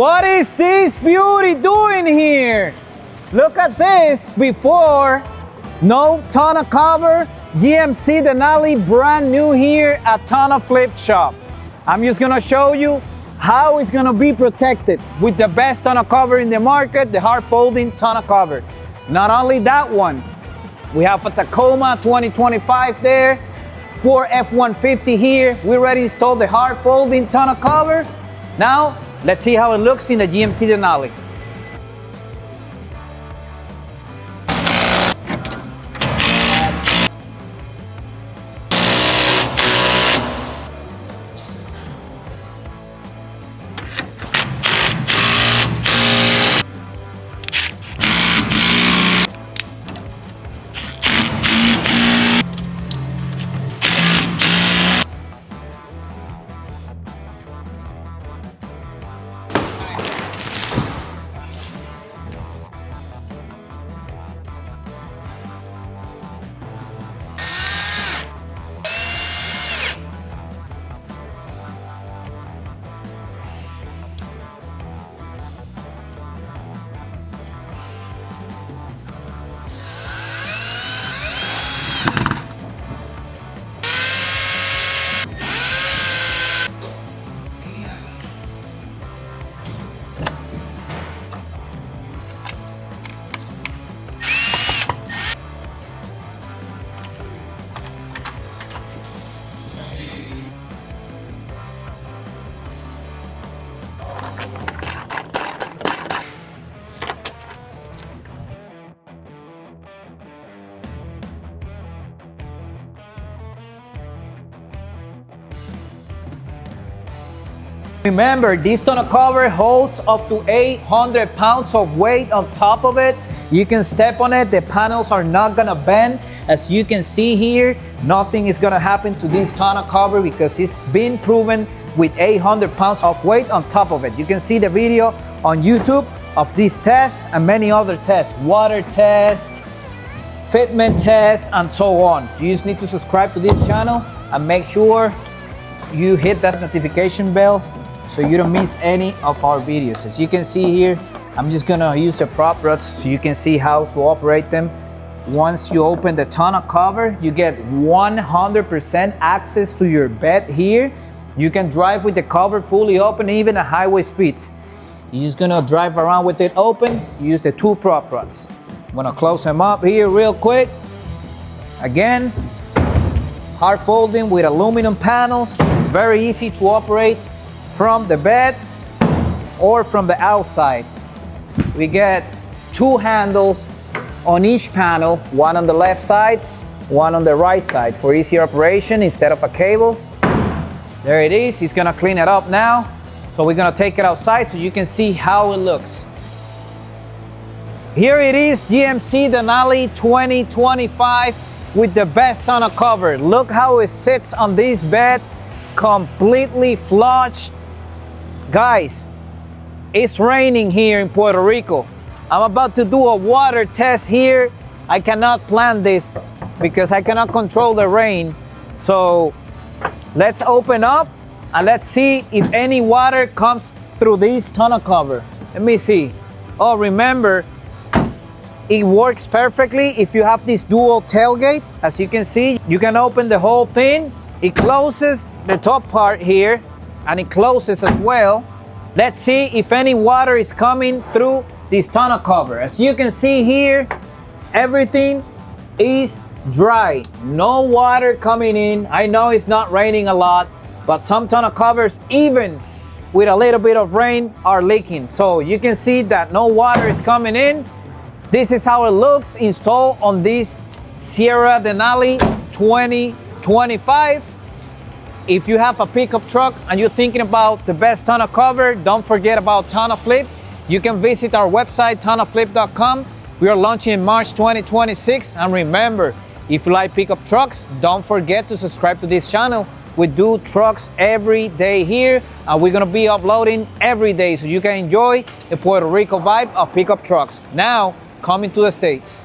What is this beauty doing here? Look at this before. No tonneau cover. GMC Denali, brand new here at TonnoFlip shop. I'm just gonna show you how it's gonna be protected with the best tonneau cover in the market, the hard folding tonneau cover. Not only that one, we have a Tacoma 2025 there, 4 F-150 here. We already installed the hard folding tonneau cover. Now, let's see how it looks in the GMC Denali. Remember, this tonneau cover holds up to 800 pounds of weight on top of it. You can step on it, the panels are not gonna bend. As you can see here, nothing is gonna happen to this tonneau cover because it's been proven with 800 pounds of weight on top of it. You can see the video on YouTube of this test and many other tests, water test, fitment test, and so on. You just need to subscribe to this channel and make sure you hit that notification bell so you don't miss any of our videos. As you can see here, I'm just gonna use the prop rods so you can see how to operate them. Once you open the tonneau cover, you get 100% access to your bed here. You can drive with the cover fully open, even at highway speeds. You're just gonna drive around with it open, use the 2 prop rods. I'm gonna close them up here real quick. Again, hard folding with aluminum panels, very easy to operate from the bed or from the outside. We get 2 handles on each panel, one on the left side, one on the right side for easier operation instead of a cable. There it is. He's gonna clean it up now. So we're gonna take it outside so you can see how it looks. Here it is, GMC Denali 2025 with the best tonneau cover. Look how it sits on this bed, completely flush. Guys, it's raining here in Puerto Rico. I'm about to do a water test here. I cannot plan this because I cannot control the rain. So let's open up and let's see if any water comes through this tonneau cover. Let me see. Oh, remember, it works perfectly if you have this dual tailgate. As you can see, you can open the whole thing. It closes the top part here and it closes as well. Let's see if any water is coming through this tonneau cover. As you can see here, everything is dry. No water coming in. I know it's not raining a lot, but some tonneau covers, even with a little bit of rain, are leaking. So you can see that no water is coming in. This is how it looks installed on this Sierra Denali 2025. If you have a pickup truck and you're thinking about the best tonneau cover, don't forget about TonnoFlip. You can visit our website, TonnoFlip.com. We are launching in March 2026. And remember, if you like pickup trucks, don't forget to subscribe to this channel. We do trucks every day here, and we're gonna be uploading every day so you can enjoy the Puerto Rico vibe of pickup trucks. Now, coming to the States.